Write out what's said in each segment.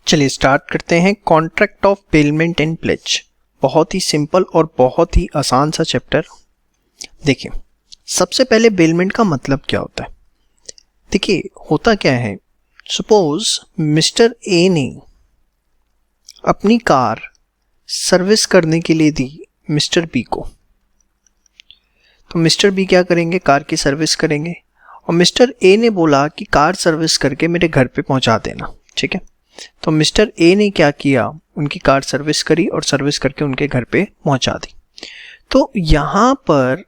चलिए स्टार्ट करते हैं contract of bailment and pledge. बहुत ही सिंपल और बहुत ही आसान सा चैप्टर। देखिए सबसे पहले बेलमेंट का मतलब क्या होता है। देखिए होता क्या है, सपोज मिस्टर ए ने अपनी कार सर्विस करने के लिए दी मिस्टर बी को, तो मिस्टर बी क्या करेंगे, कार की सर्विस करेंगे और मिस्टर ए ने बोला कि कार सर्विस करके मेरे घर पे पहुंचा देना। ठीक है, तो मिस्टर ए ने क्या किया, उनकी कार सर्विस करी और सर्विस करके उनके घर पे पहुंचा दी। तो यहाँ पर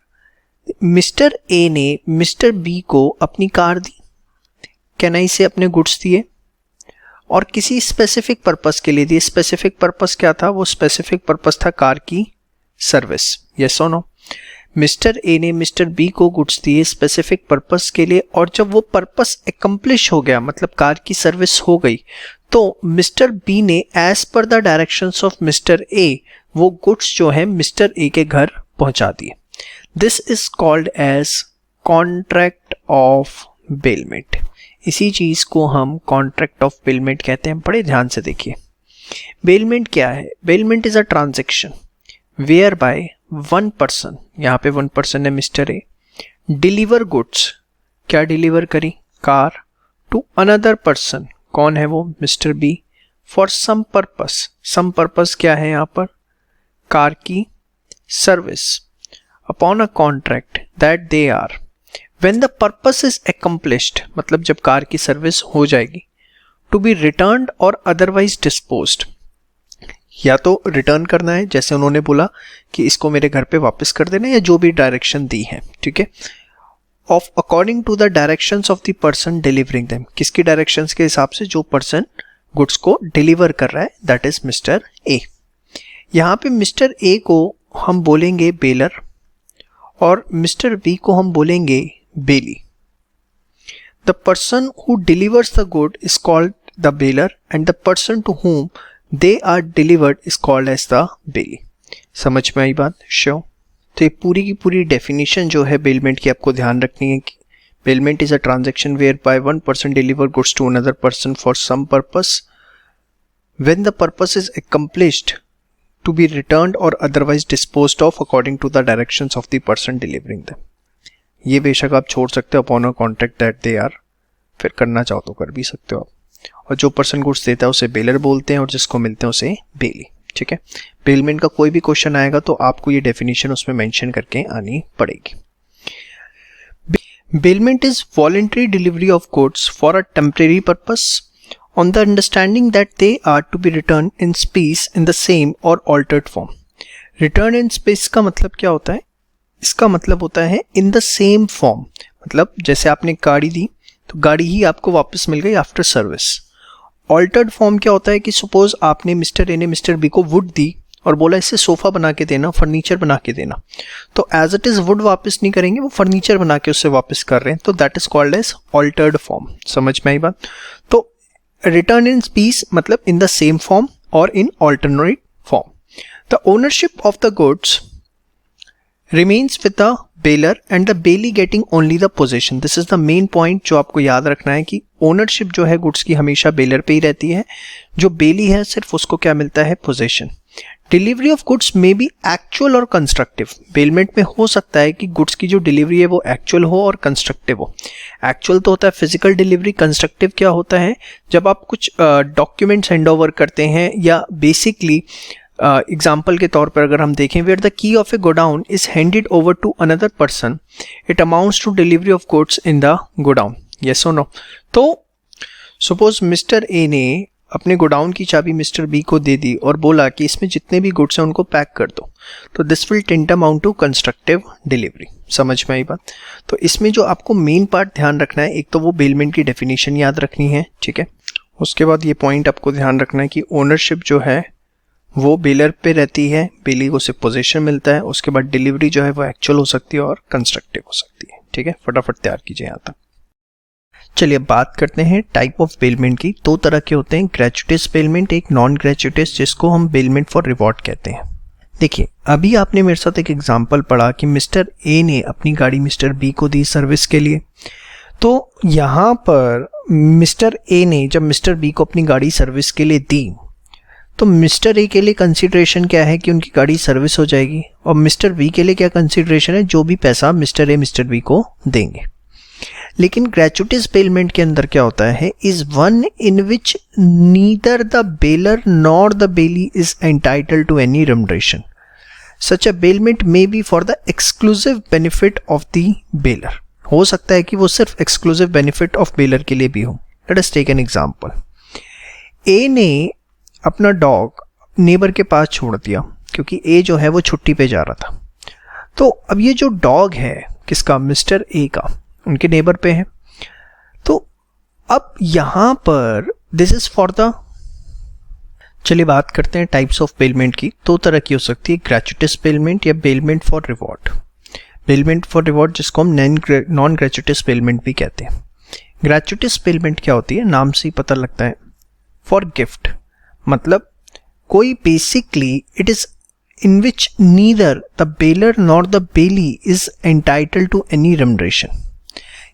मिस्टर ए ने मिस्टर बी को अपनी कार दी, कैनाई से अपने गुड्स दिए और किसी स्पेसिफिक पर्पस के लिए दिए। स्पेसिफिक पर्पस क्या था, वो स्पेसिफिक पर्पस था कार की सर्विस। यस और नो, मिस्टर ए ने मिस्टर बी को गुड्स दिए स्पेसिफिक पर्पस के लिए और जब वो पर्पस एकम्प्लिश हो गया, मतलब कार की सर्विस हो गई, तो मिस्टर बी ने as per the directions of mister A वो गुड्स जो है मिस्टर ए के घर पहुंचा दिए। This is called as contract of bailment. इसी चीज को हम कॉन्ट्रैक्ट ऑफ बेलमेंट कहते हैं। बड़े ध्यान से देखिए, बेलमेंट क्या है। Bailment is a transaction whereby one person, यहाँ पे वन पर्सन है मिस्टर ए, डिलीवर गुड्स, क्या डिलीवर करी, कार, टू अनदर पर्सन, कौन है वो, mister B, for some purpose. Some purpose क्या है यहाँ पर, कार की service, upon a contract that they are when the purpose is accomplished, मतलब जब कार की सर्विस हो जाएगी, टू बी रिटर्न्ड और अदरवाइज डिस्पोज्ड, या तो रिटर्न करना है जैसे उन्होंने बोला कि इसको मेरे घर पे वापस कर देना, या जो भी डायरेक्शन दी है। ठीक है, of according to the directions of the person delivering them, किसकी डायरेक्शंस के हिसाब से, जो पर्सन गुड्स को डिलीवर कर रहा है, दैट इज मिस्टर ए। यहाँ पे मिस्टर ए को हम बोलेंगे बेलर और मिस्टर बी को हम बोलेंगे bailee. The person who delivers the good is called the bailor and the person to whom they are delivered is called as the bailee. समझ में आई बात, श्योर। तो ये पूरी की पूरी डेफिनेशन जो है बेलमेंट की आपको ध्यान रखनी है कि bailment is a transaction whereby one person deliver goods to another person for some purpose when the purpose is accomplished to be returned or otherwise disposed of according to the directions of the person delivering them। ये बेशक आप छोड़ सकते हो upon a contract that they are, फिर करना चाहो तो कर भी सकते हो आप। और जो पर्सन गुड्स देता है उसे बेलर बोलते हैं और जिसको मिलते हैं उसे बेली। ठीक है, बेलमेंट का कोई भी क्वेश्चन आएगा तो आपको ये डेफिनेशन उसमें मेंशन करके आनी पड़ेगी। Bailment is voluntary delivery of goods for a temporary purpose on the understanding that they are to be returned in space in the same or altered form। return in space का मतलब क्या होता है, इसका मतलब होता है in the same form, मतलब जैसे आपने गाड़ी दी तो गाड़ी ही आपको वापस मिल गई आफ्टर सर्विस। ऑल्टर्ड फॉर्म क्या होता है कि सपोज आपने मिस्टर ए ने मिस्टर बी को वुड दी और बोला इससे सोफा बना के देना, फर्नीचर बना के देना, तो एज इट इज वुड वापस नहीं करेंगे, वो फर्नीचर बना के उससे वापस कर रहे हैं, तो that is called as altered form. समझ में आई बात। तो रिटर्न इन पीस मतलब इन द सेम फॉर्म और इन alternate form. The ownership of the goods remains with the bailor and the belly getting only the possession. This is the main point जो आपको याद रखना है कि ओनरशिप जो है गुड्स की हमेशा बेलर पे ही रहती है, जो बेली है सिर्फ उसको क्या मिलता है, पोजेशन। डिलीवरी ऑफ गुड्स में बी एक्चुअल और कंस्ट्रक्टिव। बेलमेंट में हो सकता है कि गुड्स की जो डिलीवरी है वो एक्चुअल हो और कंस्ट्रक्टिव हो। एक्चुअल तो होता है फिजिकल डिलीवरी, कंस्ट्रक्टिव क्या होता है, जब आप कुछ डॉक्यूमेंट्स हैंड ओवर करते हैं, या बेसिकली एग्जाम्पल के तौर पर अगर हम देखें, where the key of a godown is handed over to another person, it amounts to delivery of goods in the godown. Yes और नो। तो सपोज मिस्टर ए ने अपने गोडाउन की चाबी मिस्टर बी को दे दी और बोला कि इसमें जितने भी गुड्स हैं उनको पैक कर दो, तो this will tend amount to constructive delivery. समझ में आई बात। तो इसमें जो आपको मेन पार्ट ध्यान रखना है, एक तो वो बेलमेंट की डेफिनेशन याद रखनी है। ठीक है, उसके बाद ये पॉइंट आपको ध्यान रखना है कि ओनरशिप जो है वो बेलर पे रहती है, बेली को सिर्फ पोजीशन मिलता है। उसके बाद डिलीवरी जो है वो एक्चुअल हो सकती है और कंस्ट्रक्टिव हो सकती है। ठीक है, फटाफट तैयार कीजिए यहाँ तक। चलिए बात करते हैं टाइप ऑफ बेलमेंट की। दो तरह के होते हैं, ग्रेचुइटस बेलमेंट, एक नॉन ग्रेचुइटस जिसको हम बेलमेंट फॉर रिवॉर्ड कहते हैं। देखिए अभी आपने मेरे साथ एक एग्जांपल पढ़ा कि मिस्टर ए ने अपनी गाड़ी मिस्टर बी को दी सर्विस के लिए, तो तो यहाँ पर मिस्टर ए ने जब मिस्टर बी को अपनी गाड़ी सर्विस के लिए दी, तो मिस्टर ए के लिए कंसीडरेशन क्या है कि उनकी गाड़ी सर्विस हो जाएगी, और मिस्टर बी के लिए क्या कंसीडरेशन है, जो भी पैसा मिस्टर ए मिस्टर बी को देंगे। लेकिन ग्रेचुइटीज पेमेंट के अंदर क्या होता है, is one in which neither the bailor nor the bailee is entitled to any remuneration. Such a bailment may be for the exclusive benefit of the bailor. हो सकता है कि वो सिर्फ एक्सक्लूसिव बेनिफिट ऑफ बेलर के लिए भी हो। Let us take an example. A ने अपना डॉग नेबर के पास छोड़ दिया क्योंकि ए जो है वो छुट्टी पे जा रहा था। तो अब ये जो डॉग है किसका, मिस्टर ए का, उनके नेबर पे है। तो अब यहां पर दिस इज फॉर द, चलिए बात करते हैं टाइप्स ऑफ पेमेंट की। दो तरह की हो सकती है, ग्रेचुइटस पेमेंट या payment for reward. Payment for reward जिसको हम नॉन ग्रेचुइटस पेमेंट भी कहते हैं। ग्रेचुइटस पेमेंट क्या होती है, नाम से ही पता लगता है, फॉर गिफ्ट। मतलब कोई basically it is in which neither the bailor nor the bailee is entitled to any remuneration.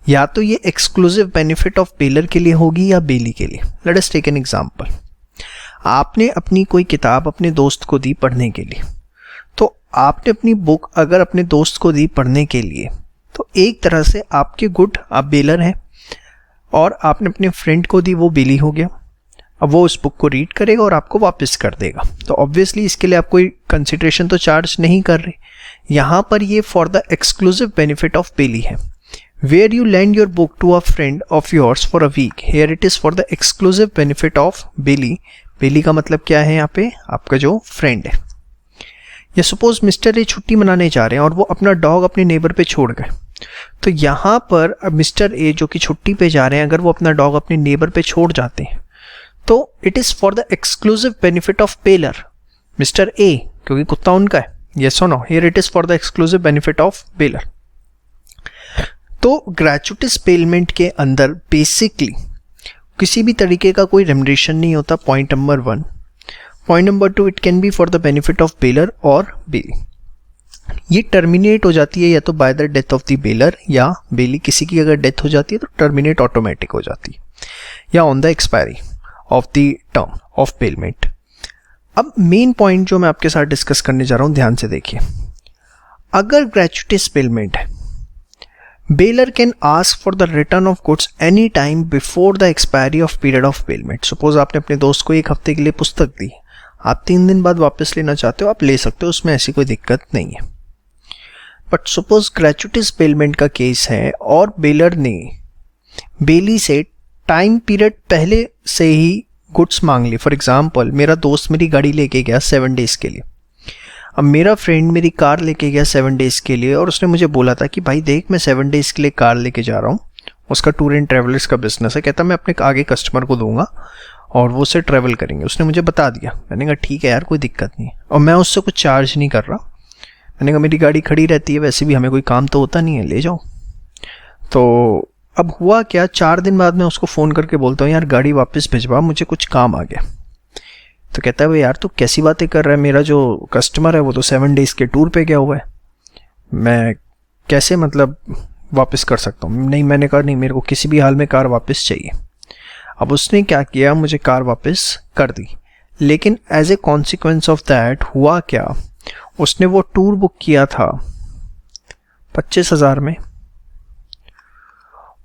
या तो ये एक्सक्लूसिव बेनिफिट ऑफ बेलर के लिए होगी या बेली के लिए। Let us take an example. आपने अपनी कोई किताब अपने दोस्त को दी पढ़ने के लिए, तो आपने अपनी बुक अगर अपने दोस्त को दी पढ़ने के लिए, तो एक तरह से आपके गुड, आप बेलर हैं, और आपने अपने फ्रेंड को दी, वो बेली हो गया। अब वो उस बुक को रीड करेगा और आपको वापस कर देगा, तो ऑब्वियसली इसके लिए आप कोई कंसिडरेशन तो चार्ज नहीं कर रहे। यहाँ पर ये for the exclusive benefit of bailee है। Where you lend your book to a friend of yours for a week, here it is for the exclusive benefit of bailee. Bailee का मतलब क्या है यहाँ पे, आपका जो फ्रेंड है। या सपोज मिस्टर ए छुट्टी मनाने जा रहे हैं और वो अपना डॉग अपने नेबर पे छोड़ गए, तो यहाँ पर अब मिस्टर ए जो कि छुट्टी पे जा रहे हैं, अगर वो अपना डॉग अपने नेबर पे छोड़ जाते हैं, तो it is for the exclusive benefit of bailor, mister A, क्योंकि कुत्ता उनका है। यस और no, here it is for the exclusive benefit of bailor. तो ग्रेचुइटस पेमेंट के अंदर बेसिकली किसी भी तरीके का कोई रेम्युनरेशन नहीं होता, point number 1। Point number 2, it can be for the benefit of baler और बेली। ये टर्मिनेट हो जाती है या तो by the death of the baler या बेली, किसी की अगर डेथ हो जाती है तो टर्मिनेट ऑटोमेटिक हो जाती है, या on the expiry of the term of payment. अब मेन पॉइंट जो मैं आपके साथ डिस्कस करने जा रहा हूं, ध्यान से देखिए। अगर ग्रेचुइटस पेमेंट है, baler can ask for the return of goods any time before the expiry of period of payment. Suppose आपने अपने दोस्त को 1 हफ्ते के लिए पुस्तक दी, आप 3 दिन बाद वापस लेना चाहते हो, आप ले सकते हो, उसमें ऐसी कोई दिक्कत नहीं है। बट सपोज ग्रेचुइटस पेमेंट का केस है और बेलर ने बेली से टाइम पीरियड पहले से ही गुड्स मांग ली। फॉर एग्जाम्पल, मेरा दोस्त मेरी गाड़ी लेके गया 7 डेज के लिए। अब मेरा फ्रेंड मेरी कार लेके गया 7 डेज के लिए, और उसने मुझे बोला था कि भाई देख, मैं 7 डेज के लिए कार लेके जा रहा हूँ। उसका टूर एंड ट्रेवलर्स का बिजनेस है। कहता मैं अपने आगे कस्टमर को दूंगा और वो उससे ट्रैवल करेंगे। उसने मुझे बता दिया। मैंने कहा ठीक है यार, कोई दिक्कत नहीं है, और मैं उससे कुछ चार्ज नहीं कर रहा। मैंने कहा मेरी गाड़ी खड़ी रहती है, वैसे भी हमें कोई काम तो होता नहीं है, ले जाओ। तो अब हुआ क्या, 4 दिन बाद मैं उसको फ़ोन करके बोलता हूँ यार गाड़ी वापस भिजवा, मुझे कुछ काम आ गया। तो कहता है भाई यार तू कैसी बातें कर रहा है, मेरा जो कस्टमर है वो तो 7 डेज़ के टूर पे गया हुआ है, मैं कैसे मतलब वापस कर सकता हूँ। नहीं, मैंने कहा नहीं, मेरे को किसी भी हाल में कार वापस चाहिए। अब उसने क्या किया, मुझे कार वापस कर दी। लेकिन as a consequence of that हुआ क्या, उसने वो टूर बुक किया था 25,000 में,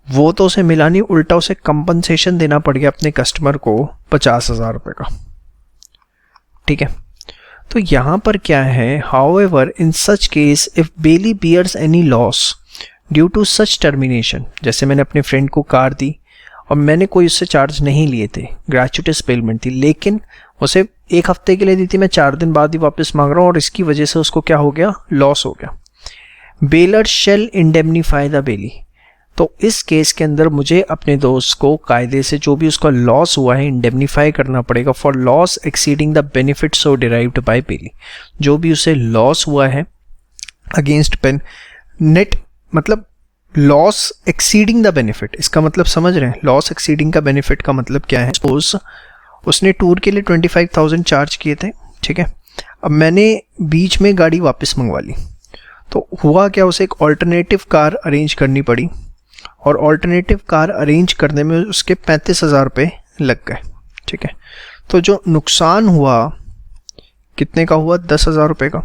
वो तो उसे मिला नहीं, उल्टा उसे कंपनसेशन देना पड़ गया अपने कस्टमर को 50,000 रुपये का। ठीक है, तो यहाँ पर क्या है, however in such case if bailee bears any loss due to such termination, जैसे मैंने अपने फ्रेंड को कार दी और मैंने कोई उससे चार्ज नहीं लिए थे, ग्रेचुइटस पेमेंट थी, लेकिन उसे 1 हफ्ते के लिए दी थी, मैं 4 दिन बाद ही वापस मांग रहा हूँ, और इसकी वजह से उसको क्या हो गया, लॉस हो गया। Bailor shall indemnify the bailee, तो इस केस के अंदर मुझे अपने दोस्त को कायदे से जो भी उसका लॉस हुआ है इंडेमनीफाई करना पड़ेगा for loss exceeding the benefit so derived by bailee. जो भी उसे लॉस हुआ है अगेंस्ट पेन नेट, मतलब लॉस एक्सीडिंग द बेनिफिट, इसका मतलब समझ रहे हैं, लॉस एक्सीडिंग का बेनिफिट का मतलब क्या है। सपोज उसने टूर के लिए 25,000 चार्ज किए थे, ठीक है, अब मैंने बीच में गाड़ी वापस मंगवा ली, तो हुआ क्या, उसे एक ऑल्टरनेटिव कार अरेंज करनी पड़ी। और ऑल्टरनेटिव कार अरेंज करने में उसके 35,000 रुपये लग गए, ठीक है। तो जो नुकसान हुआ कितने का हुआ, 10,000 रुपये का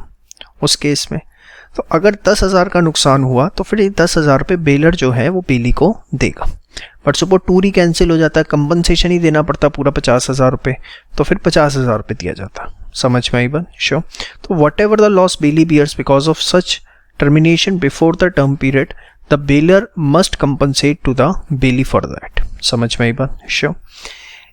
उस केस में। तो अगर 10,000 का नुकसान हुआ तो फिर ये 10,000 रुपये बेलर जो है वो बेली को देगा। But suppose tour he cancel हो जाता है, कंपनसेशन ही देना पड़ता पूरा 50,000 रुपये, तो फिर 50,000 रुपये दिया जाता। समझ में आई बात? श्योर। तो whatever the loss bailee bears because of such termination before the term period, the bailor must compensate to the bailee for that. समझ में आई बात? श्योर।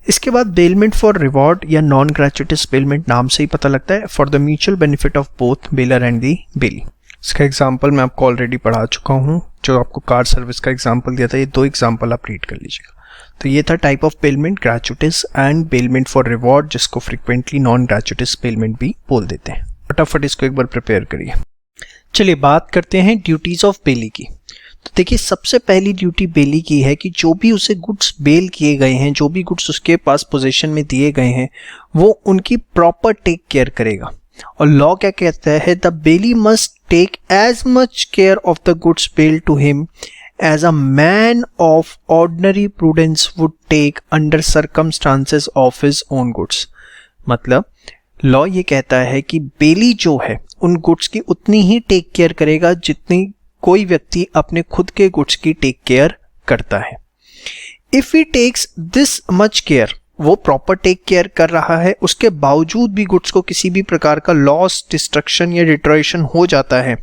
इसके बाद बेलमेंट फॉर रिवॉर्ड या नॉन ग्रेचुइटस बेलमेंट, नाम से ही पता लगता है, for the mutual benefit of both bailor and the bailee. इसका एग्जाम्पल मैं आपको ऑलरेडी पढ़ा चुका हूँ, जो आपको कार सर्विस का एग्जाम्पल दिया था, ये 2 एग्जाम्पल आप रीड कर लीजिएगा। तो ये था type of bailment, gratuitous and bailment for reward, जिसको फ्रिक्वेंटली नॉन ग्रेचुइटस बेलमेंट भी बोल देते हैं। फटाफट इसको एक बार प्रिपेयर करिए। चलिए बात करते हैं ड्यूटीज ऑफ बेली की। तो देखिए सबसे पहली ड्यूटी बेली की है कि जो भी उसे गुड्स बेल किए गए हैं, जो भी गुड्स उसके पास पोजीशन में दिए गए हैं, वो उनकी प्रॉपर टेक केयर करेगा। और लॉ क्या कहता है, the bailee must take as much care of the goods bailed to him as a man of ordinary prudence would take under circumstances of his own goods. मतलब law ये कहता है कि बेली जो है उन गुड्स की उतनी ही टेक केयर करेगा जितनी कोई व्यक्ति अपने खुद के गुड्स की टेक केयर करता है। If he takes this much care, वो प्रॉपर टेक केयर कर रहा है, उसके बावजूद भी गुड्स को किसी भी प्रकार का लॉस, डिस्ट्रक्शन या डिट्रॉयशन हो जाता है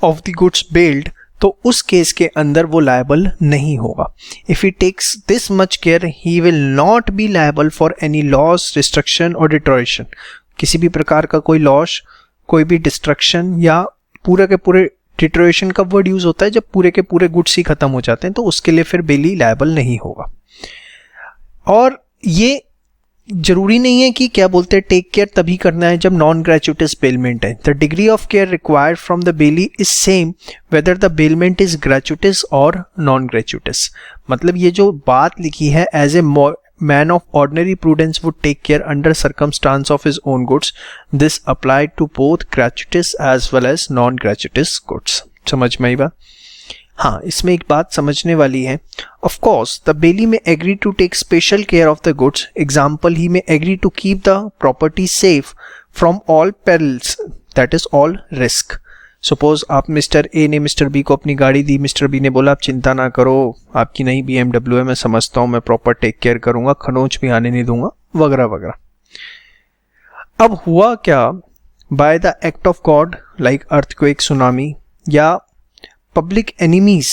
ऑफ द गुड्स बेल्ड, तो उस केस के अंदर वो लायबल नहीं होगा। If he takes this much care he will not be liable for any loss, destruction और डिट्रॉयशन। किसी भी प्रकार का कोई लॉस, कोई भी डिस्ट्रक्शन या पूरे के पूरे, डिट्रॉयशन का वर्ड यूज होता है जब पूरे के पूरे गुड्स ही खत्म हो जाते हैं, तो उसके लिए फिर बेली लायबल नहीं होगा। और ये जरूरी नहीं है कि क्या बोलते हैं टेक केयर तभी करना है जब नॉन ग्रेचुइटस बेलमेंट है। The degree of care required from the bailee is same whether the bailment is gratuitous or non gratuitous. मतलब ये जो बात लिखी है, as a man of ordinary prudence would take care under circumstance of his own goods, this applied to both gratuitous as well as non gratuitous goods. समझ में आई बात? हाँ, इसमें एक बात समझने वाली है। Of course the bailee may agree to take special care of the goods. Example, he may agree to keep the property safe from all perils, that is all risk. Suppose आप मिस्टर ए ने mister B को अपनी गाड़ी दी, mister B ने बोला आप चिंता ना करो, आपकी नई BMW है, मैं समझता हूँ, मैं प्रॉपर टेक केयर करूंगा, खरोंच भी आने नहीं दूंगा, वगैरह वगैरह। अब हुआ क्या, by the act of God like earthquake, tsunami या पब्लिक एनिमीज,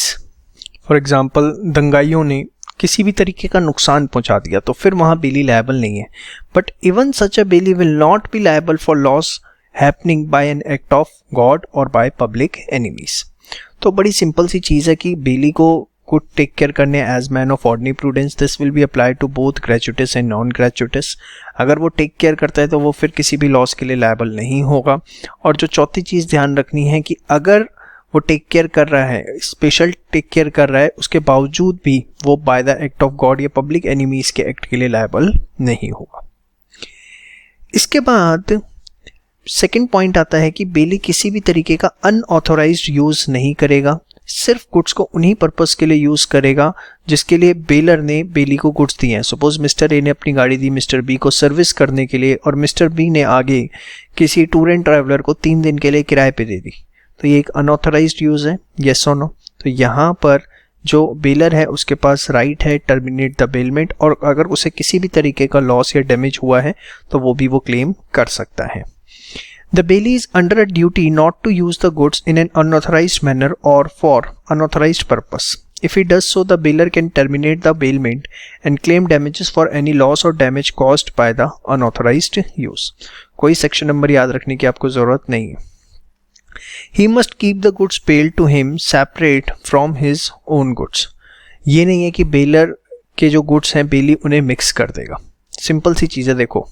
फॉर एग्जाम्पल दंगाइयों ने किसी भी तरीके का नुकसान पहुंचा दिया, तो फिर वहां बेली लायबल नहीं है। But even such a bailee will not be liable for loss happening by an act of God or by public enemies. तो बड़ी सिंपल सी चीज है कि बेली को गुड टेक केयर करने as man of ordinary prudence, this will be applied to both gratuitous and non gratuitous. अगर वो टेक केयर करता है तो वो फिर किसी भी लॉस के लिए लायबल नहीं होगा। और जो चौथी चीज ध्यान रखनी है कि अगर वो टेक केयर कर रहा है, स्पेशल टेक केयर कर रहा है, उसके बावजूद भी वो by the act of God या पब्लिक एनिमीज के एक्ट के लिए लायबल नहीं होगा। इसके बाद सेकंड पॉइंट आता है कि बेली किसी भी तरीके का अनऑथोराइज्ड यूज नहीं करेगा, सिर्फ गुड्स को उन्हीं पर्पस के लिए यूज करेगा जिसके लिए बेलर ने बेली को गुड्स दिए हैं। सपोज मिस्टर ए ने अपनी गाड़ी दी मिस्टर बी को सर्विस करने के लिए, और मिस्टर बी ने आगे किसी टूर एंड ट्रैवलर को 3 दिन के लिए किराए पे दे दी, तो ये एक अनऑथराइज्ड यूज है, यस और नो। तो यहाँ पर जो बेलर है उसके पास राइट है टर्मिनेट द बेलमेंट, और अगर उसे किसी भी तरीके का लॉस या डैमेज हुआ है तो वो भी वो क्लेम कर सकता है। The bailey is under a duty not to use the goods in an unauthorized manner or for unauthorized purpose. If he does so, the bailor can terminate the bailment and claim damages for any loss or damage caused by the unauthorized use. कोई section number याद रखने की आपको जरूरत नहीं है। He must keep the goods bailed to him separate from his own goods. ये नहीं है कि बेलर के जो गुड्स हैं बेली उन्हें मिक्स कर देगा। सिंपल सी चीज़ है, देखो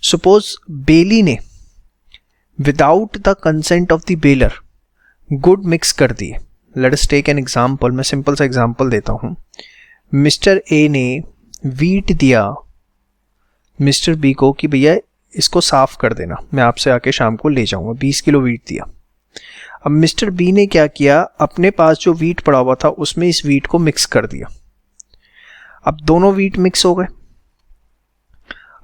सपोज बेली ने without the consent of the bailor good mix कर दिए। Let us take an example, मैं सिंपल सा एग्जाम्पल देता हूँ। मिस्टर ए ने वीट दिया मिस्टर बी को कि भैया इसको साफ कर देना, मैं आपसे आके शाम को ले जाऊंगा, 20 किलो वीट दिया। अब मिस्टर बी ने क्या किया, अपने पास जो वीट पड़ा हुआ था उसमें इस वीट को मिक्स कर दिया। अब दोनों वीट मिक्स हो गए।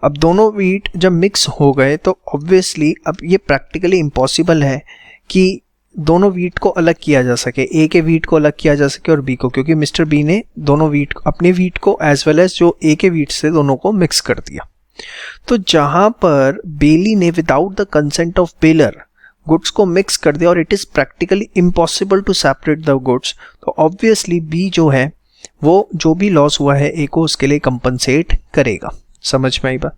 अब दोनों वीट जब मिक्स हो गए तो ऑब्वियसली अब ये प्रैक्टिकली इम्पॉसिबल है कि दोनों वीट को अलग किया जा सके, ए के वीट को अलग किया जा सके और बी को, क्योंकि मिस्टर बी ने दोनों वीट, अपने वीट को एज वेल एज जो ए के वीट से दोनों को मिक्स कर दिया। तो जहां पर बेली ने without the consent of bailor goods को मिक्स कर दिया और it is practically impossible to separate the goods, तो ऑब्वियसली बी जो है वो जो भी लॉस हुआ है ए को उसके लिए कंपनसेट करेगा। समझ में आई बात?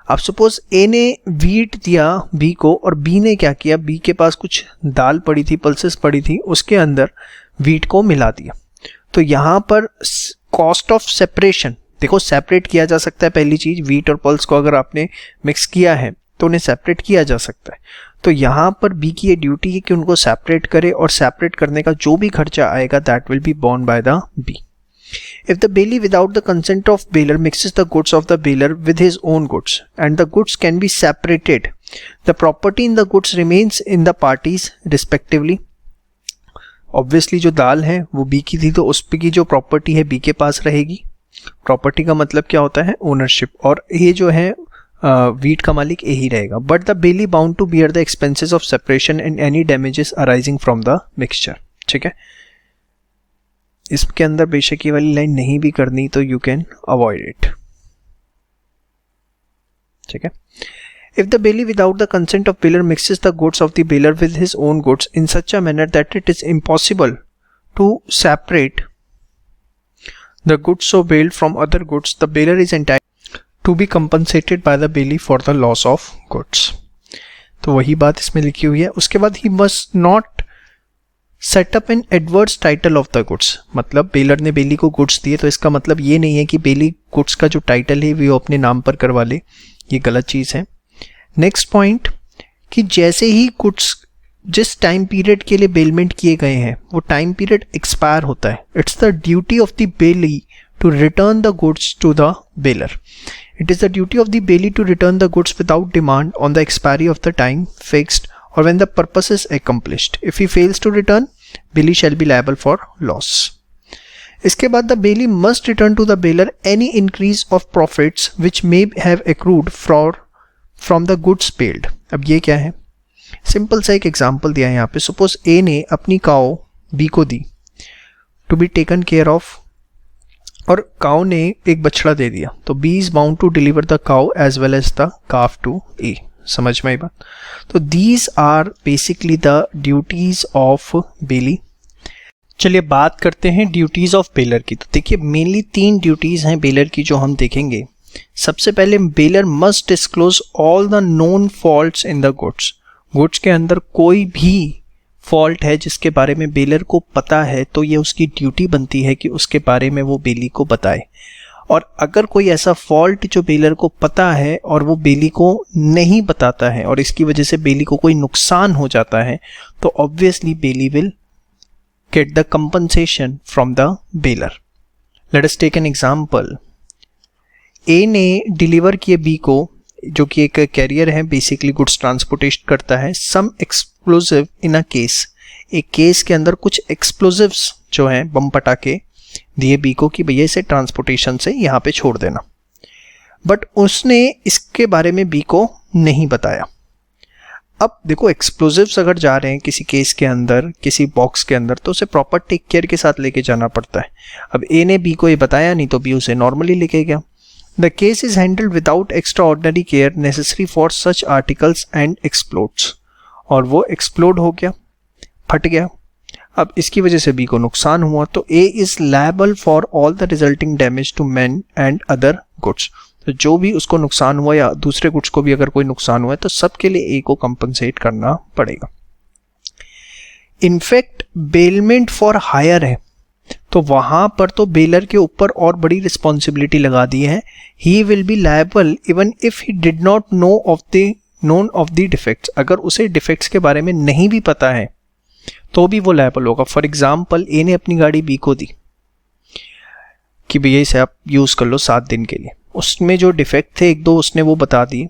अब सपोज ए ने वीट दिया बी को और बी ने क्या किया, बी के पास कुछ दाल पड़ी थी, पल्सेस पड़ी थी, उसके अंदर वीट को मिला दिया। तो यहाँ पर कॉस्ट ऑफ सेपरेशन, देखो सेपरेट किया जा सकता है, पहली चीज वीट और पल्स को अगर आपने मिक्स किया है तो उन्हें सेपरेट किया जा सकता है। तो यहाँ पर बी की ये ड्यूटी है कि उनको सेपरेट करे और सेपरेट करने का जो भी खर्चा आएगा that will be borne by the B. If the bailee without the consent of bailor mixes the goods of the bailor with his own goods and the goods can be separated, the property in the goods remains in the parties respectively. Obviously जो दाल है वो B की थी तो उस पे की जो प्रॉपर्टी है बी के पास रहेगी। प्रॉपर्टी का मतलब क्या होता है, ओनरशिप, और ये जो है वीट का मालिक यही रहेगा। But the bailee bound to bear the expenses of separation and any damages arising from the mixture. ठीक है, इसके अंदर बेशक ये वाली लाइन नहीं भी करनी तो यू कैन अवॉइड इट। ठीक है, if the bailee without the consent of bailor mixes the goods of the bailor with his own goods in such a manner that it is impossible to separate the goods so bailed from other goods, the bailor is entitled to be compensated by the bailee for the loss of goods. तो वही बात इसमें लिखी हुई है। उसके बाद he must not set up an adverse title of the goods, मतलब बेलर ने बेली को गुड्स दिए तो इसका मतलब ये नहीं है कि बेली गुड्स का जो टाइटल है वो अपने नाम पर करवा ले, ये गलत चीज़ है। नेक्स्ट पॉइंट कि जैसे ही गुड्स जिस टाइम पीरियड के लिए बेलमेंट किए गए हैं वो टाइम पीरियड एक्सपायर होता है, it's the duty of the bailee to return the goods to the bailor. It is the duty of the bailey to return the goods without demand on the expiry of the time fixed or when the purpose is accomplished. If he fails to return, bailey shall be liable for loss. इसके बाद the bailey must return to the bailor any increase of profits which may have accrued from the goods paid. अब ये क्या है, simple सा एक example दिया है यहाँ पे। सपोज ए ने अपनी काओ बी को दी to be taken care of, और काउ ने एक बछड़ा दे दिया, तो B is bound to deliver the cow as well as the calf to A. समझ में आई बात? तो these are basically the duties of bailee. चलिए बात करते हैं ड्यूटीज ऑफ बेलर की। तो देखिए मेनली 3 ड्यूटीज हैं बेलर की जो हम देखेंगे। सबसे पहले baler must disclose all the known faults in the goods. Goods के अंदर कोई भी फॉल्ट है जिसके बारे में बेलर को पता है तो ये उसकी ड्यूटी बनती है कि उसके बारे में वो बेली को बताए। और अगर कोई ऐसा फॉल्ट जो बेलर को पता है और वो बेली को नहीं बताता है और इसकी वजह से बेली को कोई नुकसान हो जाता है तो obviously bailee will get the compensation from the bailor. Let us take an example. A ने डिलीवर किए बी को, जो कि एक कैरियर है, बेसिकली गुड्स ट्रांसपोर्टेशन करता है, सम एक्सप्लोजिव इन अ केस। एक केस के अंदर कुछ एक्सप्लोजिव्स जो हैं बम पटाखे दिए बी को कि भैया इसे ट्रांसपोर्टेशन से यहाँ पे छोड़ देना, बट उसने इसके बारे में बी को नहीं बताया। अब देखो एक्सप्लोजिव्स अगर जा रहे हैं किसी केस के अंदर, किसी बॉक्स के अंदर, तो उसे प्रॉपर टेक केयर के साथ लेके जाना पड़ता है। अब ए ने बी को ये बताया नहीं तो बी उसे नॉर्मली लेके गया। The case is handled without extraordinary care necessary for such articles and explodes. और वो explode हो गया, फट गया। अब इसकी वजह से बी को नुकसान हुआ तो A is liable for all the resulting damage to men and other goods. तो जो भी उसको नुकसान हुआ या दूसरे गुड्स को भी अगर कोई नुकसान हुआ है तो सबके लिए A को कंपनसेट करना पड़ेगा। इनफैक्ट बेलमेंट फॉर हायर है तो वहां पर तो बेलर के ऊपर और बड़ी रिस्पॉन्सिबिलिटी लगा दी है। He will be liable even if he did not known of the defects. अगर उसे डिफेक्ट्स के बारे में नहीं भी पता है तो भी वो लायबल होगा। फॉर एग्जाम्पल ए ने अपनी गाड़ी बी को दी कि भैया इसे आप यूज कर लो 7 दिन के लिए, उसमें जो डिफेक्ट थे 1-2 उसने वो बता दिए,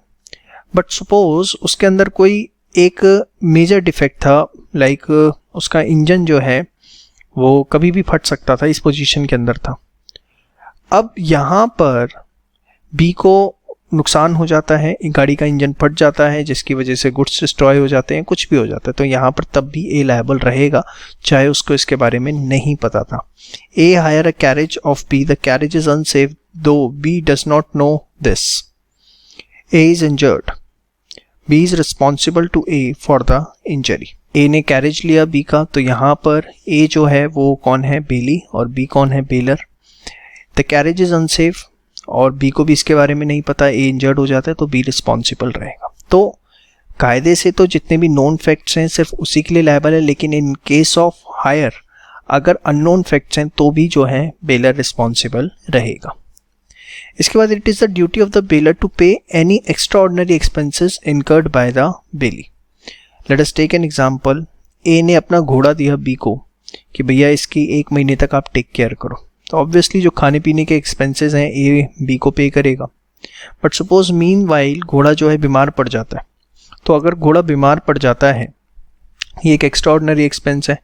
बट सपोज उसके अंदर कोई एक मेजर डिफेक्ट था लाइक उसका इंजन जो है वो कभी भी फट सकता था, इस पोजीशन के अंदर था। अब यहाँ पर बी को नुकसान हो जाता है, गाड़ी का इंजन फट जाता है जिसकी वजह से गुड्स डिस्ट्रॉय हो जाते हैं, कुछ भी हो जाता है, तो यहाँ पर तब भी ए लायबल रहेगा चाहे उसको इसके बारे में नहीं पता था। A hire a carriage of B, the carriage is unsafe though B does not know this. A is injured, B is responsible to A for the injury. A ने कैरेज लिया बी का, तो यहाँ पर ए जो है वो कौन है, बेली, और बी कौन है, baler. The carriage is unsafe और बी को भी इसके बारे में नहीं पता, ए इंजर्ड हो जाता है तो बी रिस्पॉन्सिबल रहेगा। तो कायदे से तो जितने भी नोन फैक्ट्स हैं सिर्फ उसी के लिए लायबल है, लेकिन इन केस ऑफ हायर अगर अननोन फैक्ट्स हैं तो भी जो है बेलर रिस्पॉन्सिबल रहेगा। इसके बाद it is the duty of the bailor to pay any extraordinary expenses incurred by the bailee. Let us take an example. A ने अपना घोड़ा दिया बी को कि भैया इसकी 1 महीने तक आप टेक केयर करो, तो ऑब्वियसली जो खाने पीने के एक्सपेंसेस हैं ए बी को पे करेगा। बट सपोज मीनवाइल घोड़ा जो है बीमार पड़ जाता है, तो अगर घोड़ा बीमार पड़ जाता है ये एक एक्स्ट्रा ऑर्डिनरी एक्सपेंस है।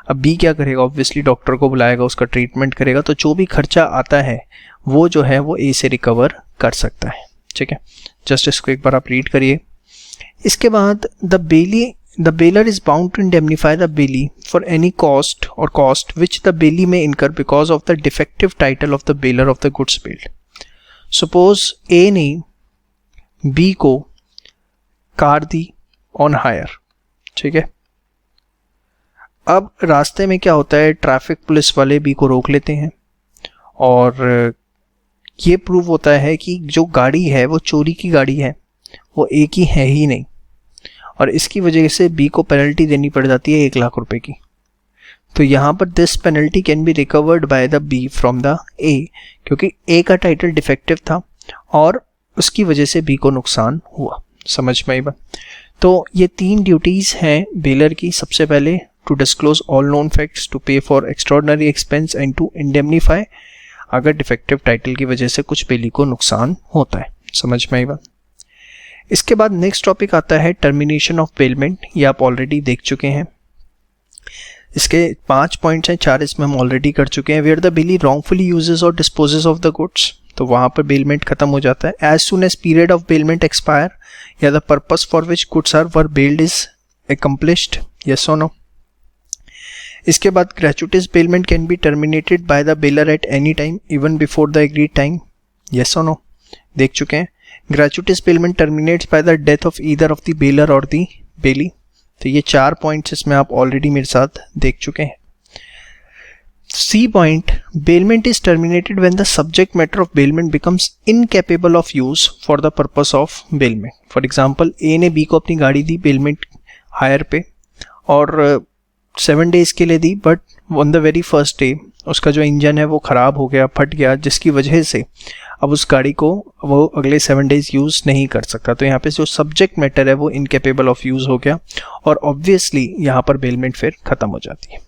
अब बी क्या करेगा, ऑब्वियसली डॉक्टर को बुलाएगा, उसका ट्रीटमेंट करेगा, तो जो भी खर्चा आता है वो जो है वो ए से रिकवर कर सकता है। ठीक है, जस्ट इसको एक बार आप रीड करिए। इसके बाद The baler is bound to indemnify the bailey for any cost which the bailey may incur because of the defective title of the baler of the goods billed. Suppose A ने B को car the on hire, ठीक है। अब रास्ते में क्या होता है, ट्रैफिक पुलिस वाले B को रोक लेते हैं और ये प्रूव होता है कि जो गाड़ी है वो चोरी की गाड़ी है, वो A की है ही नहीं, और इसकी वजह से बी को पेनल्टी देनी पड़ जाती है 1 लाख रुपए की। तो यहाँ पर this penalty can be recovered by the B from the A, क्योंकि ए का टाइटल डिफेक्टिव था और उसकी वजह से बी को नुकसान हुआ। समझ में आई बात? तो ये 3 ड्यूटीज़ हैं बेलर की। सबसे पहले to disclose all known facts, to pay for extraordinary expense and to indemnify अगर डिफेक्टिव टाइटल की वजह से कुछ बेली को नुकसान होता है। समझ में आई बात? इसके बाद नेक्स्ट टॉपिक आता है टर्मिनेशन ऑफ बेलमेंट। ये आप ऑलरेडी देख चुके हैं। इसके 5 पॉइंट्स हैं, 4 इसमें हम ऑलरेडी कर चुके हैं। Where the bailee wrongfully uses or disposes of the goods, तो वहाँ पर बेलमेंट खत्म हो जाता है। As soon as period of bailment expire या the purpose for which goods are were bailed is accomplished, yes और नो। इसके बाद gratuitous bailment can be terminated by the bailor at any time even before the agreed time, yes और no, देख चुके हैं। Gratuitous bailment terminates by the death of either of the baler और the bailee. तो ये 4 points इसमें आप already मेरे साथ देख चुके हैं। C point, bailment is terminated when the subject matter of bailment becomes incapable of use for the purpose of bailment. For example, A ने बी को अपनी गाड़ी दी बेलमेंट हायर पे और 7 डेज के लिए दी, but on the very first day उसका जो इंजन है वो ख़राब हो गया, फट गया, जिसकी वजह से अब उस गाड़ी को वो अगले 7 डेज यूज़ नहीं कर सकता। तो यहाँ पे जो सब्जेक्ट मैटर है वो इनकेपेबल ऑफ यूज़ हो गया और ऑब्वियसली यहाँ पर बेलमेंट फिर ख़त्म हो जाती है।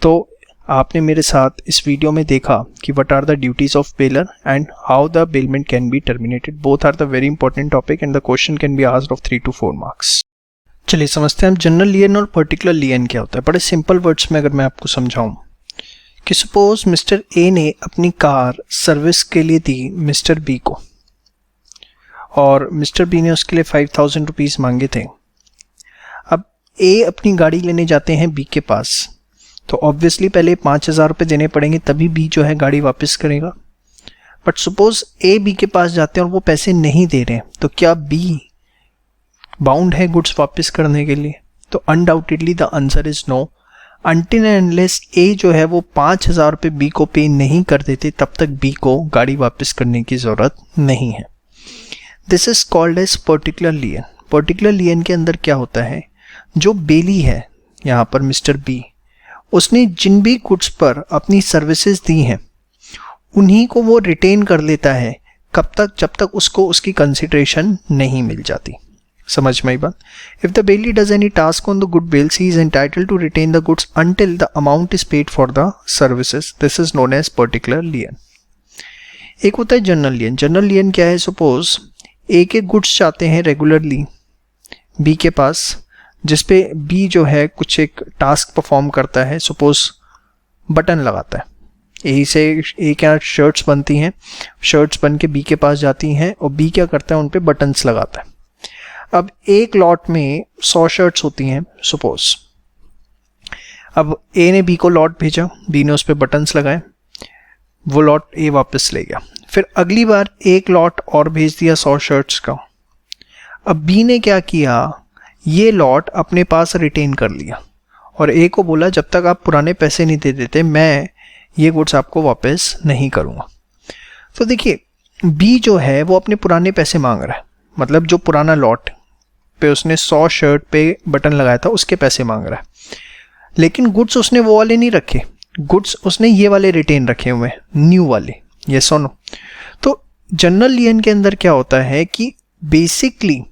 तो आपने मेरे साथ इस वीडियो में देखा कि what are the duties of bailor and how the bailment can be terminated. Both are the very important topic and the question can be asked of 3 to 4 marks. चलिए समझते हैं हम जनरल लियन और पर्टिकुलर लियन क्या होता है। बड़े सिंपल वर्ड्स में अगर मैं आपको समझाऊं कि सपोज मिस्टर ए ने अपनी कार सर्विस के लिए दी मिस्टर बी को और मिस्टर बी ने उसके लिए 5000 रुपीज़ मांगे थे। अब ए अपनी गाड़ी लेने जाते हैं बी के पास, तो ऑब्वियसली पहले 5000 रुपये देने पड़ेंगे तभी बी जो है गाड़ी वापस करेगा। बट सपोज ए बी के पास जाते हैं और वो पैसे नहीं दे रहे हैं, तो क्या बी बाउंड है गुड्स वापस करने के लिए? तो undoubtedly the answer is no. Until and unless A जो है वो 5000 रुपये बी को पे नहीं कर देते तब तक बी को गाड़ी वापस करने की ज़रूरत नहीं है। This is called as particular lien. Particular lien के अंदर क्या होता है, जो बेली है यहाँ पर मिस्टर बी, उसने जिन भी गुड्स पर अपनी सर्विसेज दी हैं उन्हीं को वो रिटेन कर लेता है। कब तक? जब तक उसको उसकी कंसिडरेशन नहीं मिल जाती। समझ में आई बात? If the bailee does any task on the goods bailed he is entitled to retain the goods until the amount is paid for the services. This is known as particular lien. एक होता है general लियन। General लियन क्या है? Suppose ए के goods जाते हैं regularly B के पास, जिसपे बी जो है कुछ एक टास्क परफॉर्म करता है, सपोज बटन लगाता है। ए से ए क्या शर्ट्स बनती हैं, शर्ट्स बन के बी के पास जाती हैं और बी क्या करता है, उन पे बटन्स लगाता है। अब एक लॉट में 100 शर्ट्स होती हैं सपोज। अब ए ने बी को लॉट भेजा, बी ने उस पर बटन्स लगाए, वो लॉट ए वापस ले गया। फिर अगली बार एक लॉट और भेज दिया 100 शर्ट्स का। अब बी ने क्या किया, ये लॉट अपने पास रिटेन कर लिया और ए को बोला जब तक आप पुराने पैसे नहीं दे देते मैं ये गुड्स आपको वापस नहीं करूँगा। तो देखिए बी जो है वो अपने पुराने पैसे मांग रहा है, मतलब जो पुराना लॉट पे उसने 100 शर्ट पे बटन लगाया था उसके पैसे मांग रहा है, लेकिन गुड्स उसने वो वाले नहीं रखे, गुड्स उसने ये वाले रिटेन रखे हुए, न्यू वाले। ये सुनो, तो जनरल लियन के अंदर क्या होता है कि basically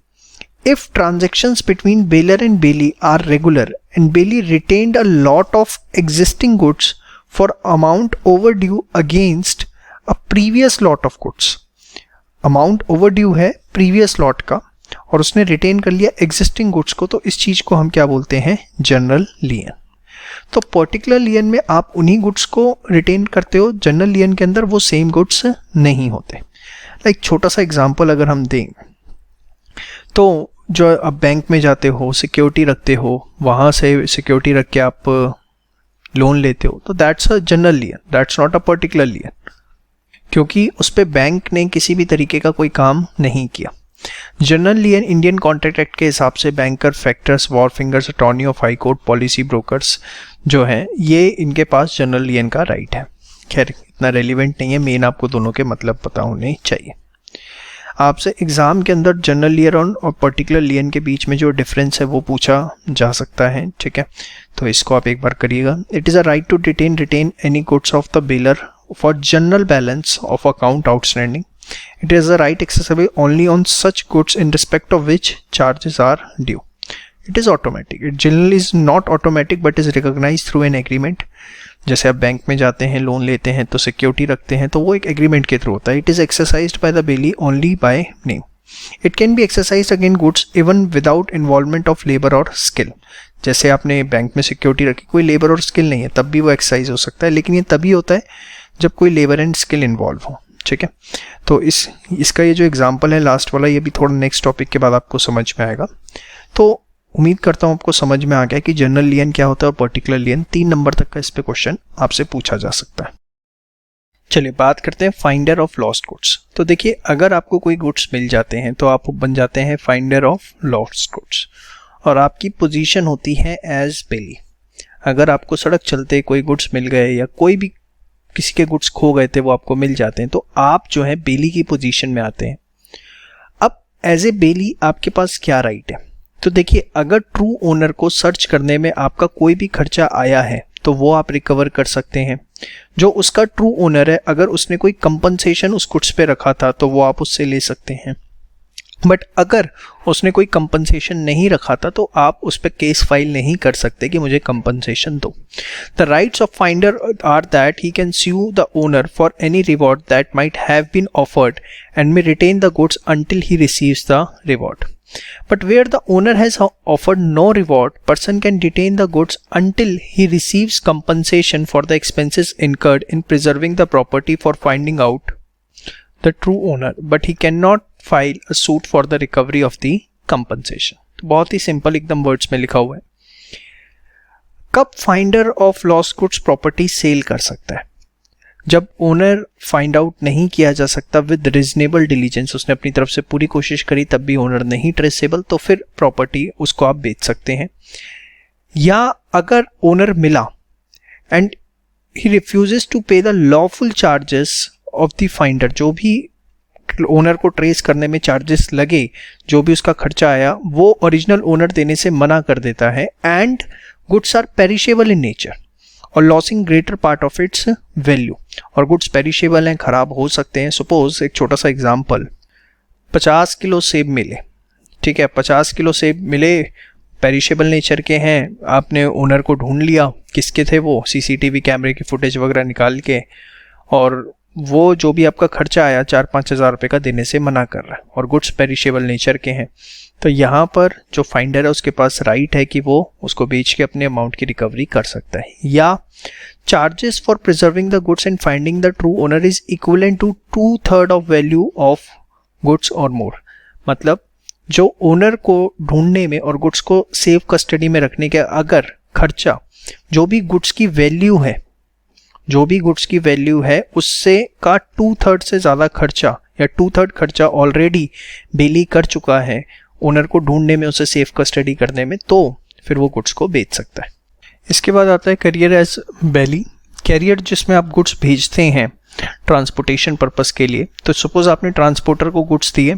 if transactions between bailor and bailee are regular and bailee retained a lot of existing goods for amount overdue against a previous lot of goods, amount overdue है previous lot का और उसने retain कर लिया existing goods को, तो इस चीज को हम क्या बोलते हैं, जनरल लियन। तो पर्टिकुलर लियन में आप उन्हीं गुड्स को रिटेन करते हो, जनरल लियन के अंदर वो सेम गुड्स नहीं होते। लाइक छोटा सा एग्जांपल अगर हम दें तो जो अब बैंक में जाते हो, सिक्योरिटी रखते हो, वहाँ से सिक्योरिटी रख के आप लोन लेते हो, तो that's a general lien, that's not a particular lien, क्योंकि उस पर बैंक ने किसी भी तरीके का कोई काम नहीं किया। जनरल लियन इंडियन कॉन्ट्रैक्ट एक्ट के हिसाब से banker, factors, war fingers, attorney of high court, policy brokers जो हैं ये इनके पास जनरल लियन का राइट है। खैर इतना रेलिवेंट नहीं है, मेन आपको दोनों के मतलब पता होने चाहिए। आपसे एग्जाम के अंदर जनरल लियन और पर्टिकुलर लियन के बीच में जो डिफरेंस है वो पूछा जा सकता है, ठीक है, तो इसको आप एक बार करिएगा। It is a right to retain any goods of the bailor for general balance of account outstanding. It is a right accessible only on such goods in respect of which charges are due. It is automatic. It generally is not automatic but is recognized through an agreement. जैसे आप bank में जाते हैं, loan लेते हैं तो security रखते हैं, तो वो एक एग्रीमेंट के थ्रू होता है। It is exercised by the bailee only by name. It can be exercised against goods even without involvement of labor or skill. जैसे आपने बैंक में सिक्योरिटी रखी, कोई लेबर और स्किल नहीं है, तब भी वो एक्सरसाइज हो सकता है, लेकिन ये तभी होता है जब कोई लेबर एंड स्किल इन्वॉल्व हो, ठीक है। तो इसका ये जो एग्जांपल है लास्ट वाला, ये भी थोड़ा नेक्स्ट टॉपिक के बाद आपको समझ में आएगा। तो उम्मीद करता हूँ आपको समझ में आ गया कि जनरल लियन क्या होता है और पर्टिकुलर लियन। 3 नंबर तक का इस पे क्वेश्चन आपसे पूछा जा सकता है। चलिए बात करते हैं फाइंडर ऑफ लॉस्ट गुड्स। तो देखिए अगर आपको कोई गुड्स मिल जाते हैं तो आप बन जाते हैं फाइंडर ऑफ लॉस्ट गुड्स और आपकी पोजीशन होती है एज बेली। अगर आपको सड़क चलते कोई गुड्स मिल गए या कोई भी किसी के गुड्स खो गए थे वो आपको मिल जाते हैं, तो आप जो है बेली की पोजीशन में आते हैं। अब एज ए बेली आपके पास क्या राइट है, तो देखिए अगर ट्रू ओनर को सर्च करने में आपका कोई भी खर्चा आया है तो वो आप रिकवर कर सकते हैं। जो उसका ट्रू ओनर है, अगर उसने कोई कंपनसेशन उस गुड्स पे रखा था तो वो आप उससे ले सकते हैं, बट अगर उसने कोई कंपनसेशन नहीं रखा था तो आप उस पर केस फाइल नहीं कर सकते कि मुझे कंपनसेशन दो। The rights of finder are that he can sue the owner for any reward that might have been offered and may retain the goods until he receives the reward. But where the owner has offered no reward, person can detain the goods until he receives compensation for the expenses incurred in preserving the property for finding out the true owner, but he cannot file a suit for the recovery of the compensation. तो बहुत ही simple एकदम words में लिखा हुआ है। कब finder of lost goods property sale कर सकता है? जब ओनर फाइंड आउट नहीं किया जा सकता विद रीजनेबल डिलीजेंस, उसने अपनी तरफ से पूरी कोशिश करी तब भी ओनर नहीं ट्रेसेबल, तो फिर प्रॉपर्टी उसको आप बेच सकते हैं। या अगर ओनर मिला एंड ही रिफ्यूजेस टू पे the lawful charges of the finder, जो भी ओनर को ट्रेस करने में चार्जेस लगे, जो भी उसका खर्चा आया वो ओरिजिनल ओनर देने से मना कर देता है, and goods are perishable in nature or losing greater part of its value, और गुड्स पेरिशेबल हैं, खराब हो सकते हैं। सपोज एक छोटा सा एग्जांपल, 50 किलो सेब मिले, ठीक है, 50 किलो सेब मिले, पेरिशेबल नेचर के हैं, आपने ओनर को ढूंढ लिया, किसके थे वो, सीसीटीवी कैमरे की फुटेज वगैरह निकाल के, और वो जो भी आपका खर्चा आया 4-5 हज़ार रुपये का देने से मना कर रहा है और गुड्स पेरिशेबल नेचर के हैं, तो यहाँ पर जो फाइंडर है उसके पास राइट है कि वो उसको बेच के अपने अमाउंट की रिकवरी कर सकता है। या charges for preserving the goods and finding the true owner is equivalent to 2/3 of value of goods और मोर। मतलब जो ओनर को ढूंढने में और गुड्स को सेफ कस्टडी में रखने के अगर खर्चा जो भी गुड्स की वैल्यू है उससे का 2/3 से ज़्यादा खर्चा या 2/3 खर्चा ऑलरेडी बेली कर चुका है ओनर को ढूंढने में, उसे सेफ कस्टडी करने में, तो फिर वो गुड्स को बेच सकता है। इसके बाद आता है कैरियर एज बेली। कैरियर जिसमें आप गुड्स भेजते हैं ट्रांसपोर्टेशन पर्पस के लिए। तो सपोज आपने ट्रांसपोर्टर को गुड्स दिए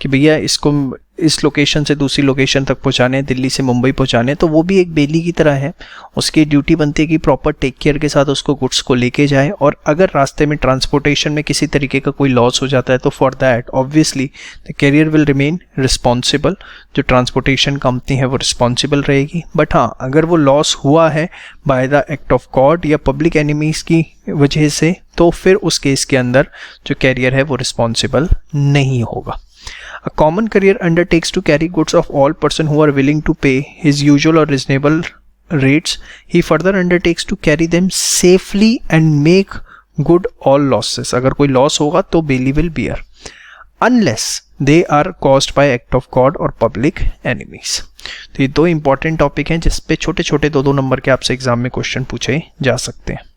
कि भैया इसको इस लोकेशन से दूसरी लोकेशन तक पहुंचाने, दिल्ली से मुंबई पहुंचाने, तो वो भी एक बेली की तरह है। उसकी ड्यूटी बनती है कि प्रॉपर टेक केयर के साथ उसको गुड्स को लेके जाए, और अगर रास्ते में ट्रांसपोर्टेशन में किसी तरीके का कोई लॉस हो जाता है तो for that obviously the carrier will remain responsible. जो ट्रांसपोर्टेशन कंपनी है वो रिस्पॉन्सिबल रहेगी। बट हाँ, अगर वो लॉस हुआ है by the act of God या पब्लिक एनिमीज की वजह से, तो फिर उस केस के अंदर जो कैरियर है वो रिस्पॉन्सिबल नहीं होगा। A common carrier undertakes to carry goods of all person who are willing to pay his usual or reasonable rates. He further undertakes to carry them safely and make good all losses. अगर कोई loss होगा तो बेली will bear unless they are caused by act of God or public enemies. तो ये दो important topic हैं जिस पे छोटे छोटे 2-2 नंबर के आपसे एग्जाम में क्वेश्चन पूछे जा सकते हैं।